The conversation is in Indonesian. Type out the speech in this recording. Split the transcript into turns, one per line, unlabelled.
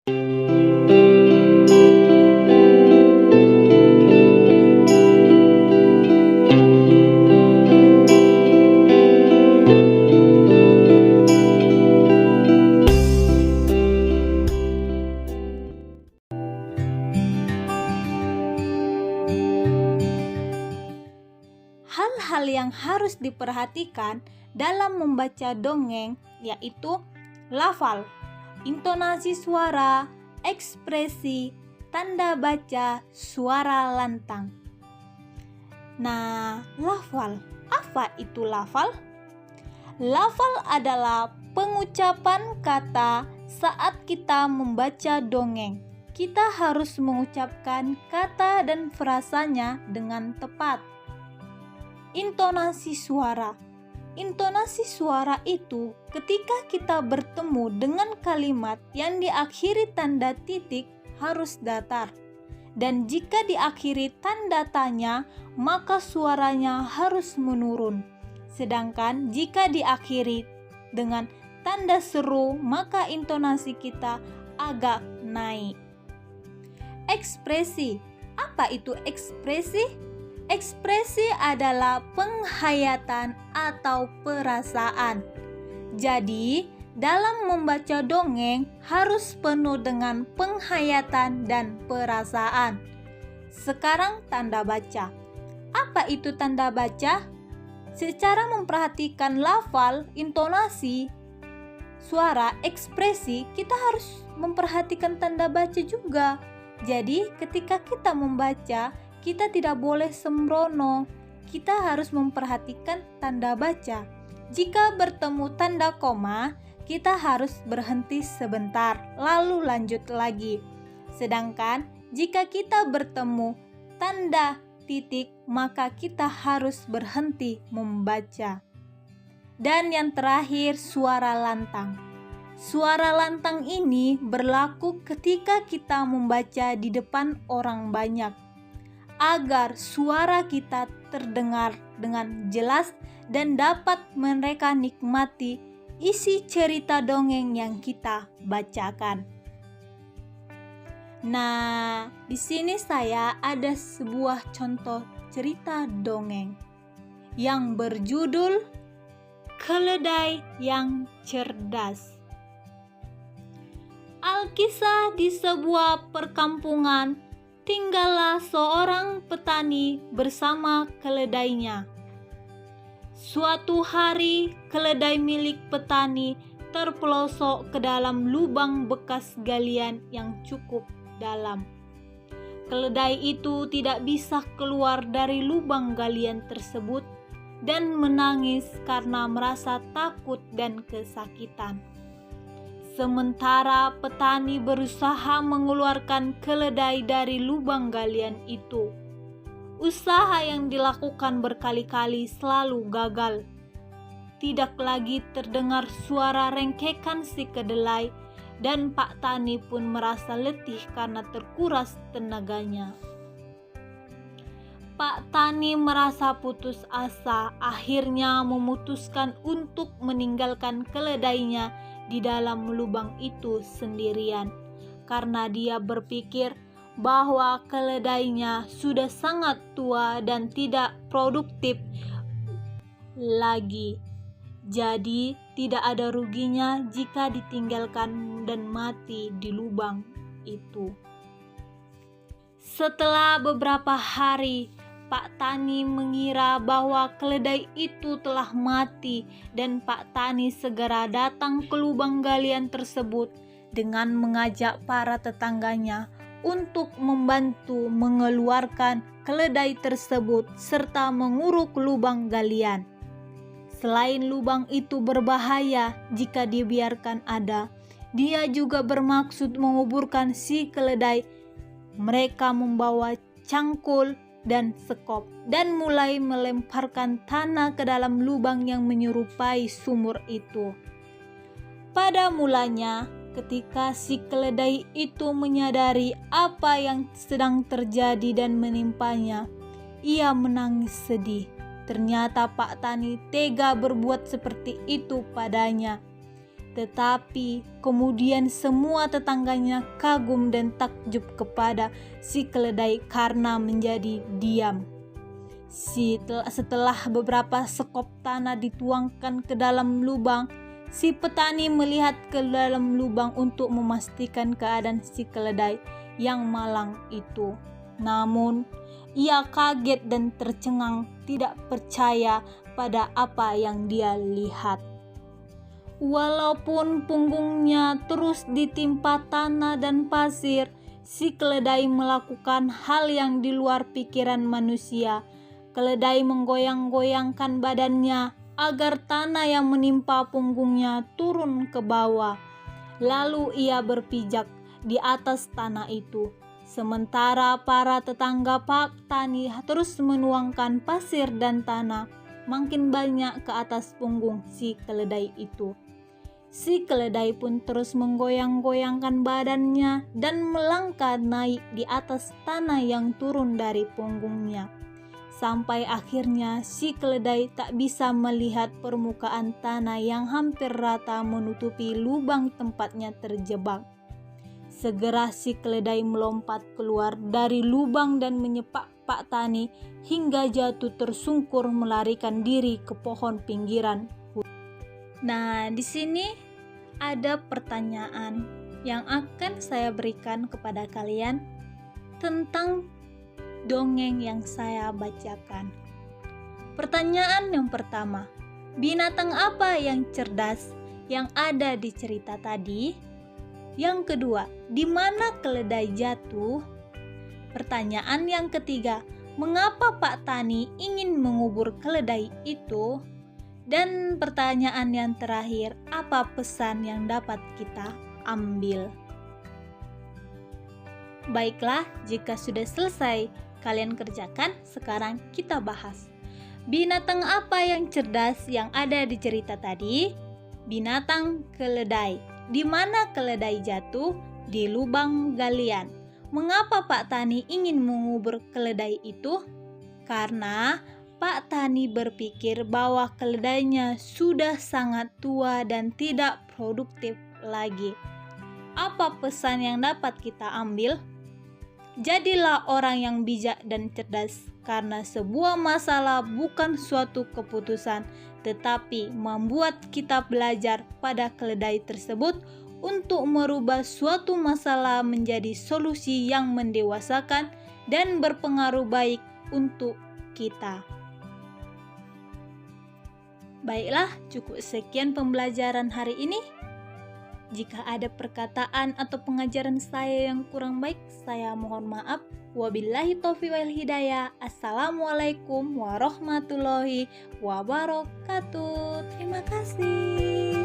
Hal-hal yang harus diperhatikan dalam membaca dongeng yaitu lafal, intonasi suara, ekspresi, tanda baca, suara lantang. Nah, lafal. Apa itu lafal? Lafal adalah pengucapan kata saat kita membaca dongeng. Kita harus mengucapkan kata dan frasanya dengan tepat. Intonasi suara. Intonasi suara itu ketika kita bertemu dengan kalimat yang diakhiri tanda titik harus datar. Dan jika diakhiri tanda tanya, maka suaranya harus menurun. Sedangkan jika diakhiri dengan tanda seru, maka intonasi kita agak naik. Ekspresi. Apa itu ekspresi? Ekspresi adalah penghayatan atau perasaan. Jadi, dalam membaca dongeng harus penuh dengan penghayatan dan perasaan. Sekarang tanda baca. Apa itu tanda baca? Secara memperhatikan lafal, intonasi, suara, ekspresi, kita harus memperhatikan tanda baca juga. Jadi, ketika kita membaca, kita tidak boleh sembrono. Kita harus memperhatikan tanda baca. Jika bertemu tanda koma, kita harus berhenti sebentar, lalu lanjut lagi. Sedangkan jika kita bertemu tanda titik, maka kita harus berhenti membaca. Dan yang terakhir, suara lantang. Suara lantang ini berlaku ketika kita membaca di depan orang banyak, agar suara kita terdengar dengan jelas dan dapat mereka nikmati isi cerita dongeng yang kita bacakan. Nah, di sini saya ada sebuah contoh cerita dongeng yang berjudul Keledai yang Cerdas. Alkisah di sebuah perkampungan, tinggallah seorang petani bersama keledainya. Suatu hari, keledai milik petani terpelosok ke dalam lubang bekas galian yang cukup dalam. Keledai itu tidak bisa keluar dari lubang galian tersebut dan menangis karena merasa takut dan kesakitan. Sementara petani berusaha mengeluarkan keledai dari lubang galian itu. Usaha yang dilakukan berkali-kali selalu gagal. Tidak lagi terdengar suara rengkekan si kedelai, dan Pak Tani pun merasa letih karena terkuras tenaganya. Pak Tani merasa putus asa, akhirnya memutuskan untuk meninggalkan keledainya di dalam lubang itu sendirian, karena dia berpikir bahwa keledainya sudah sangat tua dan tidak produktif lagi. Jadi tidak ada ruginya jika ditinggalkan dan mati di lubang itu. Setelah beberapa hari, Pak Tani mengira bahwa keledai itu telah mati dan Pak Tani segera datang ke lubang galian tersebut dengan mengajak para tetangganya untuk membantu mengeluarkan keledai tersebut serta menguruk lubang galian. Selain lubang itu berbahaya jika dibiarkan ada, dia juga bermaksud menguburkan si keledai. Mereka membawa cangkul dan sekop dan mulai melemparkan tanah ke dalam lubang yang menyerupai sumur itu. Pada mulanya, ketika si keledai itu menyadari apa yang sedang terjadi dan menimpanya, ia menangis sedih. Ternyata Pak Tani tega berbuat seperti itu padanya. Tetapi kemudian semua tetangganya kagum dan takjub kepada si keledai karena menjadi diam. Setelah beberapa sekop tanah dituangkan ke dalam lubang, si petani melihat ke dalam lubang untuk memastikan keadaan si keledai yang malang itu. Namun, ia kaget dan tercengang, tidak percaya pada apa yang dia lihat. Walaupun punggungnya terus ditimpa tanah dan pasir, si keledai melakukan hal yang di luar pikiran manusia. Keledai menggoyang-goyangkan badannya agar tanah yang menimpa punggungnya turun ke bawah. Lalu ia berpijak di atas tanah itu. Sementara para tetangga Pak Tani terus menuangkan pasir dan tanah makin banyak ke atas punggung si keledai itu. Si keledai pun terus menggoyang-goyangkan badannya dan melangkah naik di atas tanah yang turun dari punggungnya. Sampai akhirnya si keledai tak bisa melihat permukaan tanah yang hampir rata menutupi lubang tempatnya terjebak. Segera si keledai melompat keluar dari lubang dan menyepak Pak Tani hingga jatuh tersungkur melarikan diri ke pohon pinggiran. Nah, di sini ada pertanyaan yang akan saya berikan kepada kalian tentang dongeng yang saya bacakan. Pertanyaan yang pertama, binatang apa yang cerdas yang ada di cerita tadi? Yang kedua, di mana keledai jatuh? Pertanyaan yang ketiga, mengapa Pak Tani ingin mengubur keledai itu? Dan pertanyaan yang terakhir, apa pesan yang dapat kita ambil? Baiklah, jika sudah selesai kalian kerjakan, sekarang kita bahas. Binatang apa yang cerdas yang ada di cerita tadi? Binatang keledai. Di mana keledai jatuh? Di lubang galian. Mengapa Pak Tani ingin mengubur keledai itu? Karena Pak Tani berpikir bahwa keledainya sudah sangat tua dan tidak produktif lagi. Apa pesan yang dapat kita ambil? Jadilah orang yang bijak dan cerdas, karena sebuah masalah bukan suatu keputusan, tetapi membuat kita belajar pada keledai tersebut untuk merubah suatu masalah menjadi solusi yang mendewasakan dan berpengaruh baik untuk kita. Baiklah, cukup sekian pembelajaran hari ini. Jika ada perkataan atau pengajaran saya yang kurang baik, saya mohon maaf. Wabillahi taufiq wal hidayah. Assalamualaikum warahmatullahi wabarakatuh. Terima kasih.